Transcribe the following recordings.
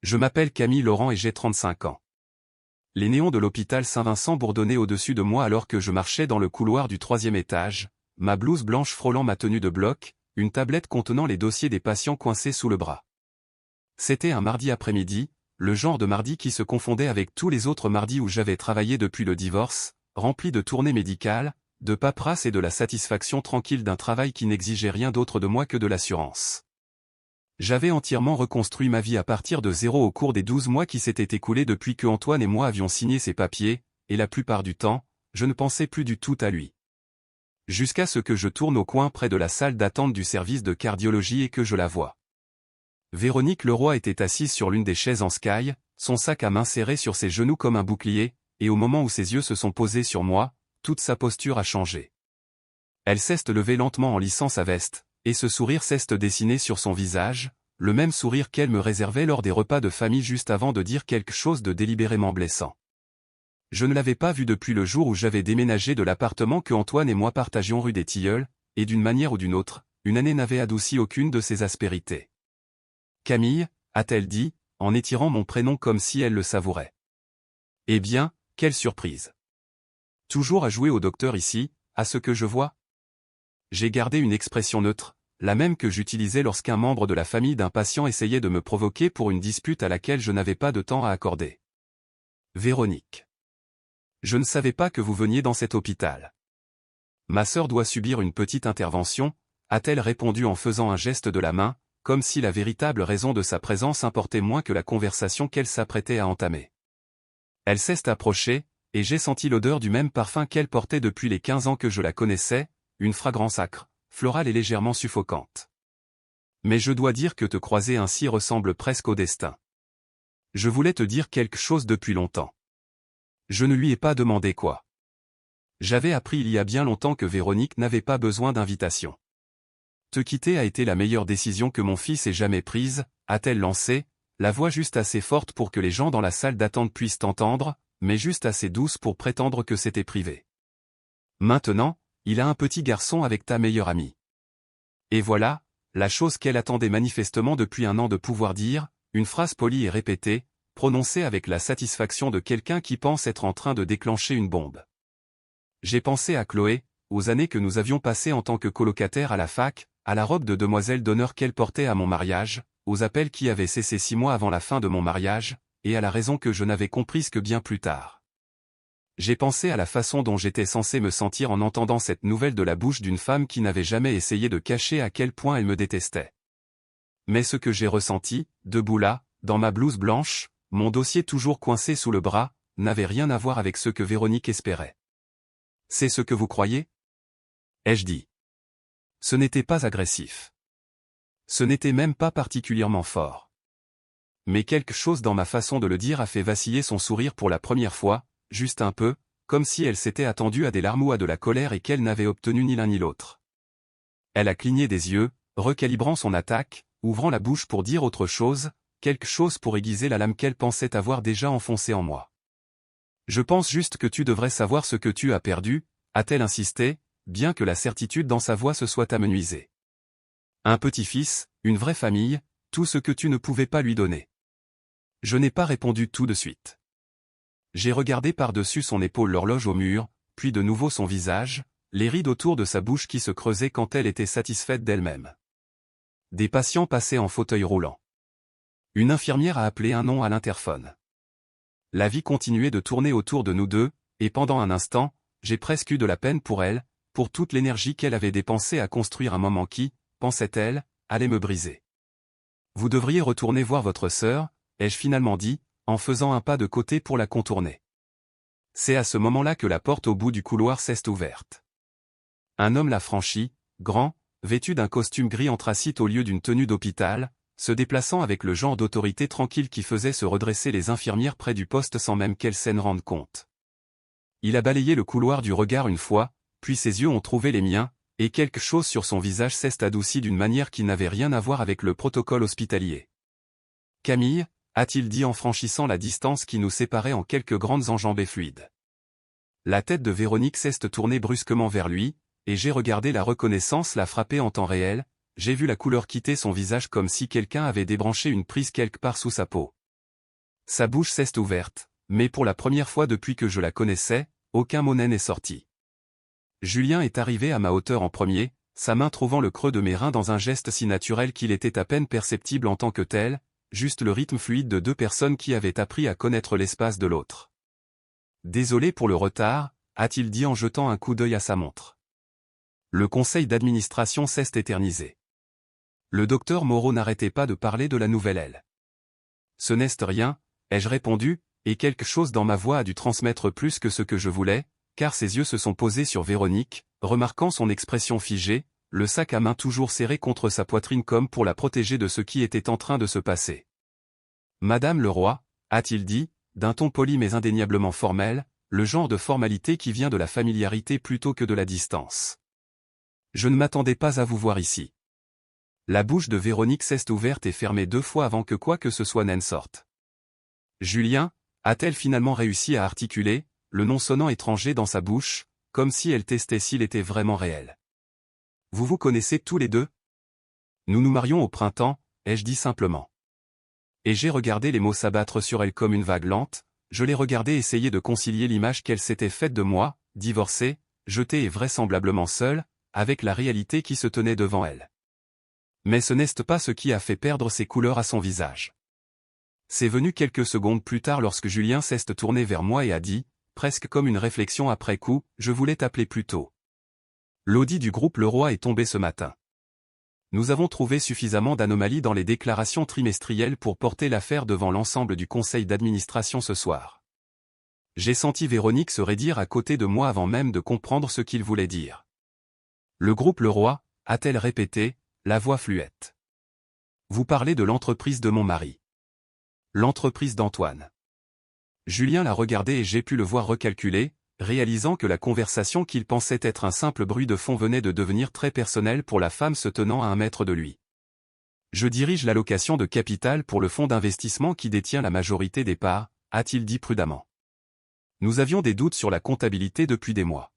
Je m'appelle Camille Laurent et j'ai 35 ans. Les néons de l'hôpital Saint-Vincent bourdonnaient au-dessus de moi alors que je marchais dans le couloir du 3e étage, ma blouse blanche frôlant ma tenue de bloc, une tablette contenant les dossiers des patients coincés sous le bras. C'était un mardi après-midi, le genre de mardi qui se confondait avec tous les autres mardis où j'avais travaillé depuis le divorce, rempli de tournées médicales, de paperasse et de la satisfaction tranquille d'un travail qui n'exigeait rien d'autre de moi que de l'assurance. J'avais entièrement reconstruit ma vie à partir de zéro au cours des 12 mois qui s'étaient écoulés depuis que Antoine et moi avions signé ces papiers, et la plupart du temps, je ne pensais plus du tout à lui. Jusqu'à ce que je tourne au coin près de la salle d'attente du service de cardiologie et que je la voie. Véronique Leroy était assise sur l'une des chaises en sky, son sac à main serré sur ses genoux comme un bouclier, et au moment où ses yeux se sont posés sur moi, toute sa posture a changé. Elle s'est levée lentement en lissant sa veste, et ce sourire s'est dessiné sur son visage, le même sourire qu'elle me réservait lors des repas de famille juste avant de dire quelque chose de délibérément blessant. Je ne l'avais pas vue depuis le jour où j'avais déménagé de l'appartement que Antoine et moi partagions rue des Tilleuls, et d'une manière ou d'une autre, une année n'avait adouci aucune de ses aspérités. « Camille » a-t-elle dit, en étirant mon prénom comme si elle le savourait. Eh bien, quelle surprise. Toujours à jouer au docteur ici, à ce que je vois ? J'ai gardé une expression neutre, la même que j'utilisais lorsqu'un membre de la famille d'un patient essayait de me provoquer pour une dispute à laquelle je n'avais pas de temps à accorder. Véronique. Je ne savais pas que vous veniez dans cet hôpital. Ma sœur doit subir une petite intervention, a-t-elle répondu en faisant un geste de la main, comme si la véritable raison de sa présence importait moins que la conversation qu'elle s'apprêtait à entamer. Elle s'est approchée, et j'ai senti l'odeur du même parfum qu'elle portait depuis les 15 ans que je la connaissais, une fragrance âcre, florale et légèrement suffocante. Mais je dois dire que te croiser ainsi ressemble presque au destin. Je voulais te dire quelque chose depuis longtemps. Je ne lui ai pas demandé quoi. J'avais appris il y a bien longtemps que Véronique n'avait pas besoin d'invitation. Te quitter a été la meilleure décision que mon fils ait jamais prise, a-t-elle lancé, la voix juste assez forte pour que les gens dans la salle d'attente puissent t'entendre, mais juste assez douce pour prétendre que c'était privé. Maintenant, il a un petit garçon avec ta meilleure amie. Et voilà, la chose qu'elle attendait manifestement depuis un an de pouvoir dire, une phrase polie et répétée, prononcée avec la satisfaction de quelqu'un qui pense être en train de déclencher une bombe. J'ai pensé à Chloé, aux années que nous avions passées en tant que colocataires à la fac, à la robe de demoiselle d'honneur qu'elle portait à mon mariage, aux appels qui avaient cessé 6 mois avant la fin de mon mariage, et à la raison que je n'avais comprise que bien plus tard. J'ai pensé à la façon dont j'étais censé me sentir en entendant cette nouvelle de la bouche d'une femme qui n'avait jamais essayé de cacher à quel point elle me détestait. Mais ce que j'ai ressenti, debout là, dans ma blouse blanche, mon dossier toujours coincé sous le bras, n'avait rien à voir avec ce que Véronique espérait. « C'est ce que vous croyez ?» ai-je dit. Ce n'était pas agressif. Ce n'était même pas particulièrement fort. Mais quelque chose dans ma façon de le dire a fait vaciller son sourire pour la première fois, juste un peu, comme si elle s'était attendue à des larmes ou à de la colère et qu'elle n'avait obtenu ni l'un ni l'autre. Elle a cligné des yeux, recalibrant son attaque, ouvrant la bouche pour dire autre chose, quelque chose pour aiguiser la lame qu'elle pensait avoir déjà enfoncée en moi. « Je pense juste que tu devrais savoir ce que tu as perdu », a-t-elle insisté, bien que la certitude dans sa voix se soit amenuisée. Un petit-fils, une vraie famille, tout ce que tu ne pouvais pas lui donner. Je n'ai pas répondu tout de suite. J'ai regardé par-dessus son épaule l'horloge au mur, puis de nouveau son visage, les rides autour de sa bouche qui se creusaient quand elle était satisfaite d'elle-même. Des patients passaient en fauteuil roulant. Une infirmière a appelé un nom à l'interphone. La vie continuait de tourner autour de nous deux, et pendant un instant, j'ai presque eu de la peine pour elle, pour toute l'énergie qu'elle avait dépensée à construire un moment qui, pensait-elle, allait me briser. « Vous devriez retourner voir votre sœur », ai-je finalement dit, en faisant un pas de côté pour la contourner. C'est à ce moment-là que la porte au bout du couloir s'est ouverte. Un homme l'a franchie, grand, vêtu d'un costume gris anthracite au lieu d'une tenue d'hôpital, se déplaçant avec le genre d'autorité tranquille qui faisait se redresser les infirmières près du poste sans même qu'elles s'en rendent compte. Il a balayé le couloir du regard une fois, puis ses yeux ont trouvé les miens, et quelque chose sur son visage s'est adouci d'une manière qui n'avait rien à voir avec le protocole hospitalier. « Camille » a-t-il dit en franchissant la distance qui nous séparait en quelques grandes enjambées fluides. La tête de Véronique s'est tournée brusquement vers lui, et j'ai regardé la reconnaissance la frapper en temps réel, j'ai vu la couleur quitter son visage comme si quelqu'un avait débranché une prise quelque part sous sa peau. Sa bouche s'est ouverte, mais pour la première fois depuis que je la connaissais, aucun mot n'est sorti. Julien est arrivé à ma hauteur en premier, sa main trouvant le creux de mes reins dans un geste si naturel qu'il était à peine perceptible en tant que tel, juste le rythme fluide de deux personnes qui avaient appris à connaître l'espace de l'autre. « Désolé pour le retard », a-t-il dit en jetant un coup d'œil à sa montre. Le conseil d'administration s'est éternisé. Le docteur Moreau n'arrêtait pas de parler de la nouvelle aile. « Ce n'est rien », ai-je répondu, et quelque chose dans ma voix a dû transmettre plus que ce que je voulais, car ses yeux se sont posés sur Véronique, remarquant son expression figée, le sac à main toujours serré contre sa poitrine comme pour la protéger de ce qui était en train de se passer. « Madame le roi », a-t-il dit, d'un ton poli mais indéniablement formel, le genre de formalité qui vient de la familiarité plutôt que de la distance. « Je ne m'attendais pas à vous voir ici. » La bouche de Véronique s'est ouverte et fermée 2 fois avant que quoi que ce soit n'en sorte. « Julien » a-t-elle finalement réussi à articuler, le nom sonnant étranger dans sa bouche, comme si elle testait s'il était vraiment réel. « Vous vous connaissez tous les deux ? Nous nous marions au printemps, ai-je dit simplement. Et j'ai regardé les mots s'abattre sur elle comme une vague lente, je l'ai regardée essayer de concilier l'image qu'elle s'était faite de moi, divorcée, jetée et vraisemblablement seule, avec la réalité qui se tenait devant elle. Mais ce n'est pas ce qui a fait perdre ses couleurs à son visage. C'est venu quelques secondes plus tard lorsque Julien s'est tourné vers moi et a dit, presque comme une réflexion après coup, « Je voulais t'appeler plus tôt. L'audit du groupe Le Roi est tombé ce matin. Nous avons trouvé suffisamment d'anomalies dans les déclarations trimestrielles pour porter l'affaire devant l'ensemble du conseil d'administration ce soir. » J'ai senti Véronique se raidir à côté de moi avant même de comprendre ce qu'il voulait dire. « Le groupe Le Roi » a-t-elle répété, la voix fluette. « Vous parlez de l'entreprise de mon mari. L'entreprise d'Antoine. » Julien l'a regardé et j'ai pu le voir recalculer, réalisant que la conversation qu'il pensait être un simple bruit de fond venait de devenir très personnelle pour la femme se tenant à 1 mètre de lui. « Je dirige l'allocation de capital pour le fonds d'investissement qui détient la majorité des parts, » a-t-il dit prudemment. Nous avions des doutes sur la comptabilité depuis des mois.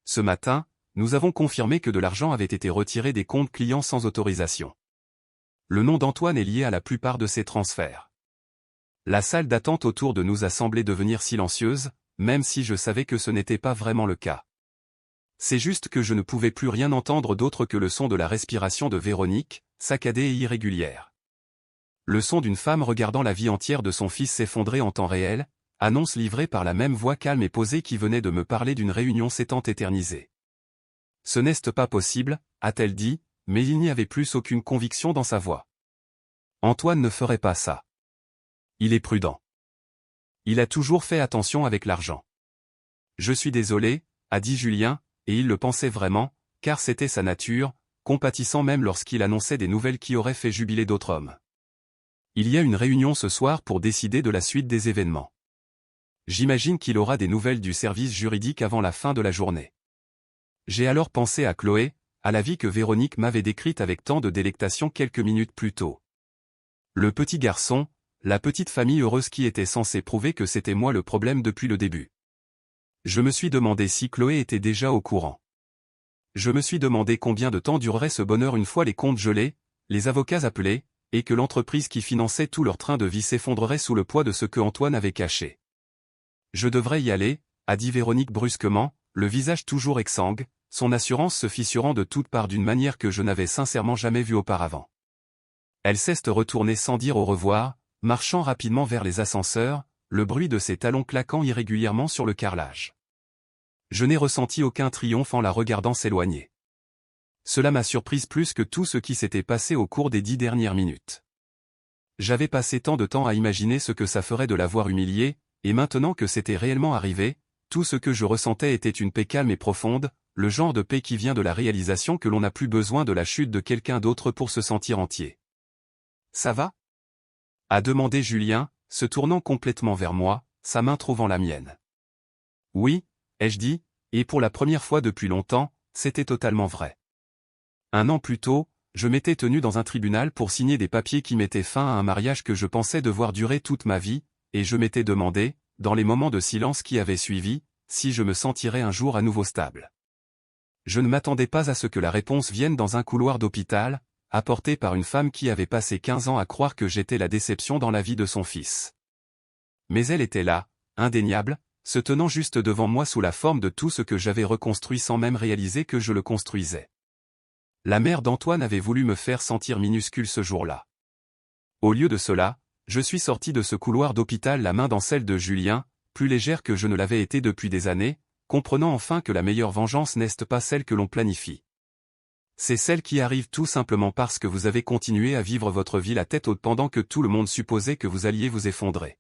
Ce matin, nous avons confirmé que de l'argent avait été retiré des comptes clients sans autorisation. Le nom d'Antoine est lié à la plupart de ces transferts. La salle d'attente autour de nous a semblé devenir silencieuse, même si je savais que ce n'était pas vraiment le cas. C'est juste que je ne pouvais plus rien entendre d'autre que le son de la respiration de Véronique, saccadée et irrégulière. Le son d'une femme regardant la vie entière de son fils s'effondrer en temps réel, annonce livrée par la même voix calme et posée qui venait de me parler d'une réunion s'étant éternisée. « Ce n'est pas possible », a-t-elle dit, mais il n'y avait plus aucune conviction dans sa voix. Antoine ne ferait pas ça. Il est prudent. Il a toujours fait attention avec l'argent. Je suis désolé, a dit Julien, et il le pensait vraiment, car c'était sa nature, compatissant même lorsqu'il annonçait des nouvelles qui auraient fait jubiler d'autres hommes. Il y a une réunion ce soir pour décider de la suite des événements. J'imagine qu'il aura des nouvelles du service juridique avant la fin de la journée. J'ai alors pensé à Chloé, à la vie que Véronique m'avait décrite avec tant de délectation quelques minutes plus tôt. Le petit garçon, la petite famille heureuse qui était censée prouver que c'était moi le problème depuis le début. Je me suis demandé si Chloé était déjà au courant. Je me suis demandé combien de temps durerait ce bonheur une fois les comptes gelés, les avocats appelés, et que l'entreprise qui finançait tout leur train de vie s'effondrerait sous le poids de ce que Antoine avait caché. Je devrais y aller, a dit Véronique brusquement, le visage toujours exsangue, son assurance se fissurant de toutes parts d'une manière que je n'avais sincèrement jamais vue auparavant. Elle s'est retournée sans dire au revoir, marchant rapidement vers les ascenseurs, le bruit de ses talons claquant irrégulièrement sur le carrelage. Je n'ai ressenti aucun triomphe en la regardant s'éloigner. Cela m'a surprise plus que tout ce qui s'était passé au cours des 10 dernières minutes. J'avais passé tant de temps à imaginer ce que ça ferait de la voir humiliée, et maintenant que c'était réellement arrivé, tout ce que je ressentais était une paix calme et profonde, le genre de paix qui vient de la réalisation que l'on n'a plus besoin de la chute de quelqu'un d'autre pour se sentir entier. « Ça va ? » a demandé Julien, se tournant complètement vers moi, sa main trouvant la mienne. « Oui, » ai-je dit, et pour la première fois depuis longtemps, c'était totalement vrai. 1 an plus tôt, je m'étais tenu dans un tribunal pour signer des papiers qui mettaient fin à un mariage que je pensais devoir durer toute ma vie, et je m'étais demandé, dans les moments de silence qui avaient suivi, si je me sentirais un jour à nouveau stable. Je ne m'attendais pas à ce que la réponse vienne dans un couloir d'hôpital, apportée par une femme qui avait passé 15 ans à croire que j'étais la déception dans la vie de son fils. Mais elle était là, indéniable, se tenant juste devant moi sous la forme de tout ce que j'avais reconstruit sans même réaliser que je le construisais. La mère d'Antoine avait voulu me faire sentir minuscule ce jour-là. Au lieu de cela, je suis sorti de ce couloir d'hôpital la main dans celle de Julien, plus légère que je ne l'avais été depuis des années, comprenant enfin que la meilleure vengeance n'est pas celle que l'on planifie. C'est celle qui arrive tout simplement parce que vous avez continué à vivre votre vie la tête haute pendant que tout le monde supposait que vous alliez vous effondrer.